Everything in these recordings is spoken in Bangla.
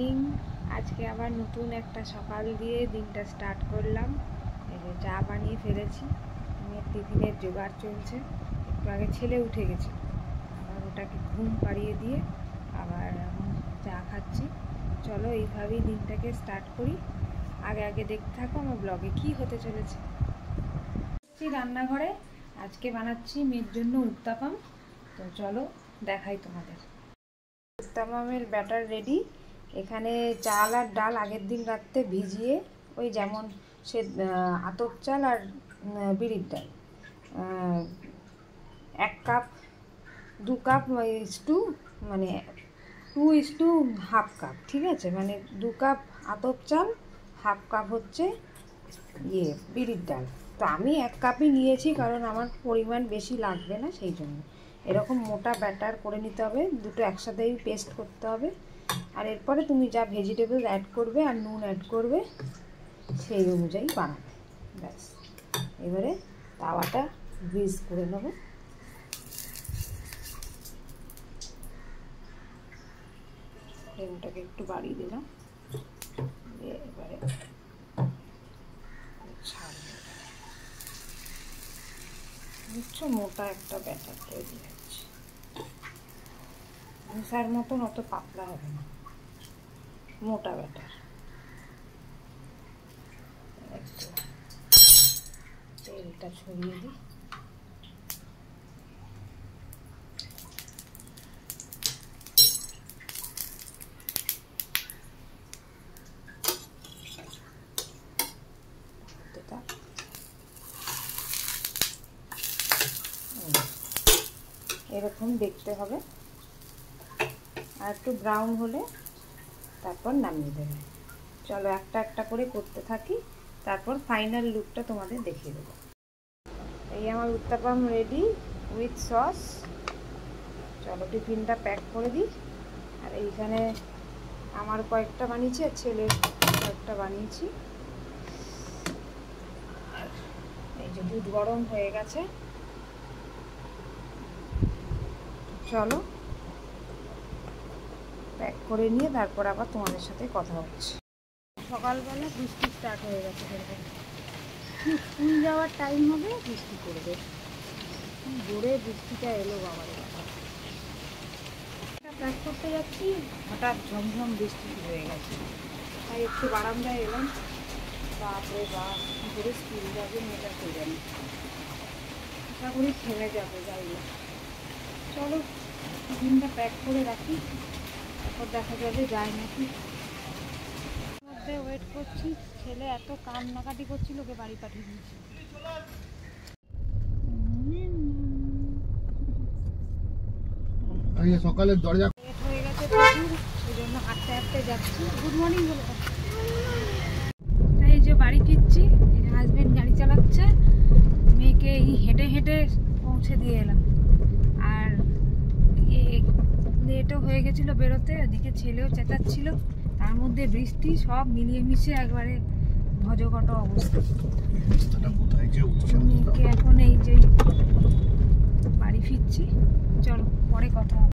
মর্নিং। আজকে আবার নতুন একটা সকাল দিয়ে দিনটা স্টার্ট করলাম। এই যে চা বানিয়ে ফেলেছি, মেয়ের টিফিনের জোগাড় চলছে। একটু আগে ছেলে উঠে গেছে, আবার ওটাকে ঘুম পাড়িয়ে দিয়ে আবার এখন চা খাচ্ছি। চলো এইভাবেই দিনটাকে স্টার্ট করি। আগে আগে দেখতে থাকো আমার ব্লগে কি হতে চলেছে। রান্নাঘরে আজকে বানাচ্ছি মেয়ের জন্য উত্তাপাম। তো চলো দেখাই তোমাদের। উত্তাপামের ব্যাটার রেডি। এখানে চাল আর ডাল আগের দিন রাত্রে ভিজিয়ে, ওই যেমন সে আতপ চাল আর বিরির ডাল 1 কাপ 2 কাপ ইস্টু, মানে 2:1/2 কাপ, ঠিক আছে, মানে 2 কাপ আতপ চাল, 1/2 কাপ হচ্ছে বিরির ডাল। তো আমি 1 কাপই নিয়েছি, কারণ আমার পরিমাণ বেশি লাগবে না, সেই জন্য এরকম মোটা ব্যাটার করে নিতে হবে। দুটো একসাথেই পেস্ট করতে হবে। আর এরপরে তুমি যা ভেজিটেবল অ্যাড করবে আর নুন অ্যাড করবে সেই অনুযায়ী বানাবে, ব্যাস। এবারে তাওয়াটা গ্রিজ করে নেব। ফ্লেমটাকে একটু বাড়িয়ে দিলাম, এবারে বুঝছো, মোটা একটা ব্যাটার তৈরি হচ্ছে। ধোসার মতন অত পাতলা হবে না, মোটা ব্যাটার। একটু তেলটা ছড়িয়ে দিই। এরকম দেখতে হবে, আর একটু ব্রাউন হলে তারপর নামিয়ে দেবে। চলো একটা একটা করে করতে থাকি, তারপর ফাইনাল লুকটা তোমাদের দেখিয়ে দেবো। এই আমার উত্তাপাম রেডি উইথ সস। চলো টিফিনটা প্যাক করে দিই। আর এইখানে আমার কয়েকটা বানিয়েছি আর ছেলের কয়েকটা বানিয়েছি। আর এই যে দুধ গরম হয়ে গেছে। চলো প্যাক করে নিয়ে তারপর আবার তোমাদের সাথে কথা হচ্ছে। সকালবেলা বৃষ্টি স্টার্ট হয়ে গেছে, স্কুল যাওয়ার টাইম হবে বৃষ্টি পড়বে। জোরে বৃষ্টিটা এলো বাবারে বাবা। প্যাক করতে যাচ্ছি, হঠাৎ ঝমঝম বৃষ্টি শুরু হয়ে গেছে। তাই একটু বারান্দায় এলাম। বাপরে বাপ, কী করে স্কুল যাবে মেয়েটা কে জানি। আশা করি থেমে যাবে, যাই না। চলো টিফিনটা প্যাক করে রাখি, তারপর দেখা যাবে যায় নাকি। মধ্যে ওয়েট করছি, ছেলে এত কান্নাকাটি করছিল, ওকে বাড়ি পাঠিয়ে দিয়েছি। সকালের দরজা লেট হয়ে গেছে প্রচুর, সেই জন্য হাঁটতে হাঁটতে যাচ্ছি। গুড মর্নিং বলে। এই যে বাড়ি ফিরছি, এই যে হাজবেন্ড গাড়ি চালাচ্ছে, মেয়েকে এই হেঁটে হেঁটে পৌঁছে দিয়ে এলাম। আর লেটও হয়ে গেছিলো বেরোতে, ওদিকে ছেলেও চেঁচাচ্ছিল, তার মধ্যে বৃষ্টি, সব মিলিয়ে মিশিয়ে একবারে ভজঘট অবস্থা। মেয়েকে এখন এই যে বাড়ি ফিরছি, চলো পরে কথা হবে।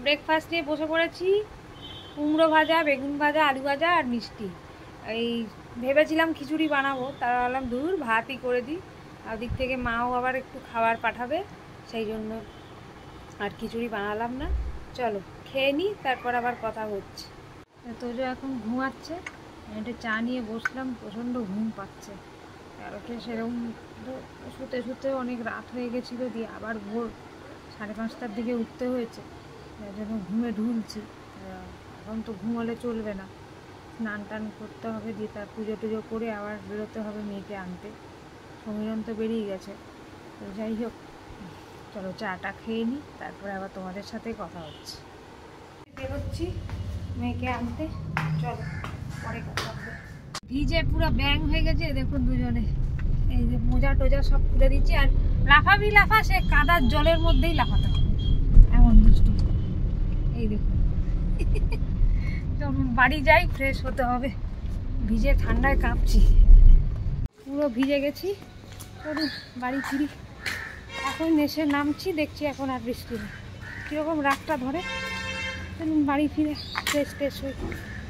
ব্রেকফাস্ট নিয়ে বসে পড়েছি। কুমড়ো ভাজা, বেগুন ভাজা, আলু ভাজা আর মিষ্টি। এই ভেবেছিলাম খিচুড়ি বানাবো, তারা বললাম দূর ভাতই করে দিই। আর ওদিক থেকে মাও আবার একটু খাবার পাঠাবে, সেই জন্য আর খিচুড়ি বানালাম না। চলো খেয়ে নিই, তারপর আবার কথা হচ্ছে। তোজো এখন ঘুমাচ্ছে, একটা চা নিয়ে বসলাম, প্রচণ্ড ঘুম পাচ্ছে। কারোকে সেরকম শুতে শুতে অনেক রাত হয়ে গেছিলো, দিয়ে আবার ভোর 5:30টার দিকে উঠতে হয়েছে, তার জন্য ঘুমে ঢুলছি। এখন তো ঘুমালে চলবে না, স্নান টান করতে হবে, দিয়ে তার পুজো টুজো করে আবার বেরোতে হবে মেয়েকে আনতে। সমীরণ তো বেরিয়ে গেছে। তো যাই হোক, চলো চাটা খেয়ে নিই, তারপরে আবার তোমাদের সাথে কথা হচ্ছে। বেরোচ্ছি মেয়েকে আনতে, চলো পরে কথা হবে। ভিজে পুরো ব্যাং হয়ে গেছে দেখুন দুজনে। এই যে মোজা টোজা সব খুলে দিচ্ছি, আর লাফাবি লাফা, সে কাদার জলের মধ্যেই লাফাতে হবে, এমন দুষ্টু। এই দেখুন, যখন বাড়ি যাই ফ্রেশ হতে হবে, ভিজে ঠান্ডায় কাঁপছি, পুরো ভিজে গেছি। চলুন বাড়ি ফিরি। এখন এসে নামছি, দেখছি এখন আর বৃষ্টি নেই। কীরকম রাতটা ধরে, চলুন বাড়ি ফিরে ফ্রেশ ট্রেশ হই।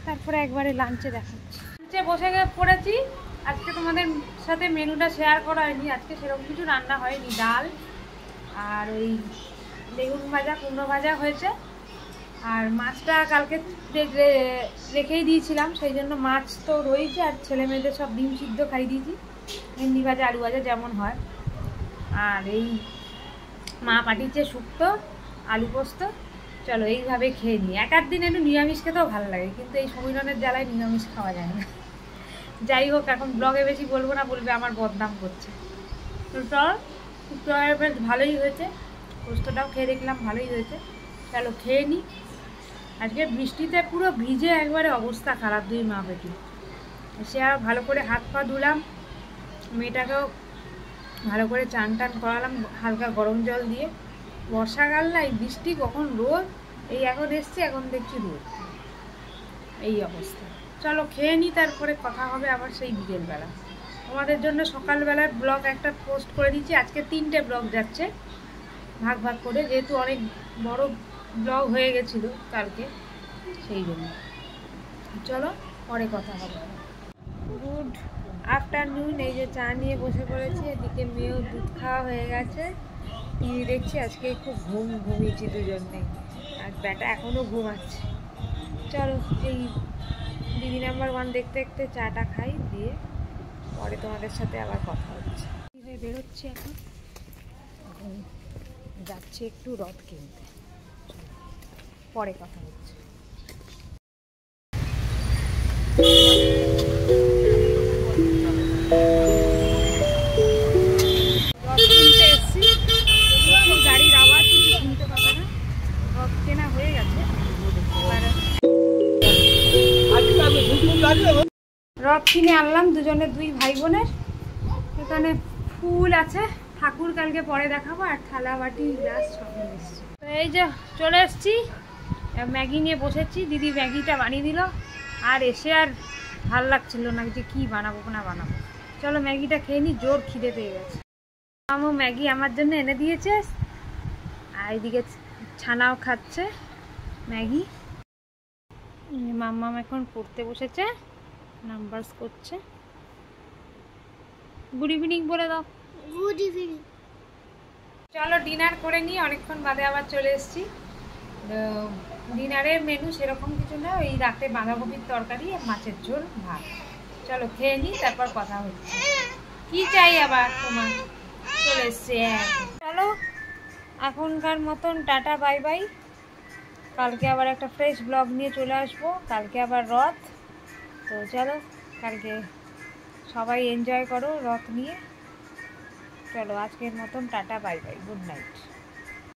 তারপরে একবারে লাঞ্চে দেখাচ্ছি। লাঞ্চে বসে পড়েছি। আজকে তোমাদের সাথে মেনুটা শেয়ার করা হয়নি, আজকে সেরকম কিছু রান্না হয়নি। ডাল আর ওই বেগুন ভাজা, কুমড়ো ভাজা হয়েছে। আর মাছটা কালকে রেখেই দিয়েছিলাম, সেই জন্য মাছ তো রয়েছে। আর ছেলে মেয়েদের সব ডিম সিদ্ধ খাই দিয়েছি, ভেন্ডি ভাজা, আলু ভাজা যেমন হয়। আর এই মা পাঠিয়েছে শুক্তো, আলু পোস্ত। চলো এইভাবে খেয়ে নিই। এক আধ দিন একটু নিরামিষ খেতেও ভালো লাগে, কিন্তু এই সমীরণের জ্বালায় নিরামিষ খাওয়া যায় না। যাই হোক, এখন ব্লগে বেশি বলবো না, বলবে আমার বদনাম করছে। তো চল, শুক্তোটা বেশ ভালোই হয়েছে, পোস্তটাও খেয়ে দেখলাম ভালোই হয়েছে। চলো খেয়ে নিই। আজকে বৃষ্টিতে পুরো ভিজে একবারে অবস্থা খারাপ, দুই মা বেটি। সে আর ভালো করে হাত পা ধুলাম, মেয়েটাকেও ভালো করে চান টান করালাম হালকা গরম জল দিয়ে। বর্ষাকাল না, এই বৃষ্টি কখন রোদ, এই এখন এসছে, এখন দেখছি রোদ, এই অবস্থা। চলো খেয়ে নিই, তারপরে কথা হবে আবার সেই বিকেলবেলা। তোমাদের জন্য সকালবেলার ব্লগ একটা পোস্ট করে দিচ্ছি। আজকে 3টে ব্লগ যাচ্ছে ভাগ ভাগ করে, যেহেতু অনেক বড় ব্লগ হয়ে গেছিলো কালকে, সেই জন্য। চলো পরে কথা হবে। Good afternoon. এই যে চা নিয়ে বসে পড়েছি, এদিকে মেয়েও দুধ খাওয়া হয়ে গেছে, টিভি দেখছি। আজকে খুব ঘুমিয়েছি দুজনে, আর ব্যাটা এখনও ঘুমাচ্ছে। চলো এই দিদি নাম্বার 1 দেখতে দেখতে চাটা খাই, দিয়ে পরে তোমাদের সাথে আবার কথা হচ্ছে। হয়ে বেরোচ্ছি এখন যাচ্ছি একটু রথ কিনতে, পরে কথা হচ্ছে। রথ কিনতে এসছি, গাড়ির আওয়াজ কিছু শুনতে পাবে না। রথ কেনা হয়ে গেছে, রথ কিনে আনলাম দুজনের, দুই ভাই বোনের। এখানে ফুল আছে, ঠাকুর কালকে পরে দেখাবো, আর থালা বাটি গ্লাস সব নিয়ে এসছি। তো এই যে চলে এসছি, ম্যাগি নিয়ে বসেছি। দিদি ম্যাগিটা বানিয়ে দিল, আর এসে আর ভাল লাগছিল না যে কি বানাবো না বানাবো। চলো ম্যাগিটা খেয়ে নিই, জোর খিদে পেয়ে গেছে। মামু ম্যাগি আমার জন্য এনে দিয়েছে, আর এইদিকে ছানাও খাচ্ছে ম্যাগি। মাম্মাম এখন পড়তে বসেছে, নাম্বারস করছে। গুড ইভিনিং বলে দাও। Good evening. চলো ডিনার করে নিই, অনেকক্ষণ বাদে আবার চলে এসেছি। ডিনারের মেনু সেরকম কিছু না, ওই রাতে বাঁধাকপির তরকারি আর মাছের ঝোল, ভাত। চলো খেয়ে নিই, তারপর কথা হচ্ছে। কি চাই আবার তোমার? চলে এসছে। চলো এখনকার মতন টাটা, বাই বাই। কালকে আবার একটা ফ্রেশ ব্লগ নিয়ে চলে আসবো, কালকে আবার রথ। তো চলো কালকে সবাই এনজয় করো রথ নিয়ে। চলো আজকের মতন tata, bye bye, good night.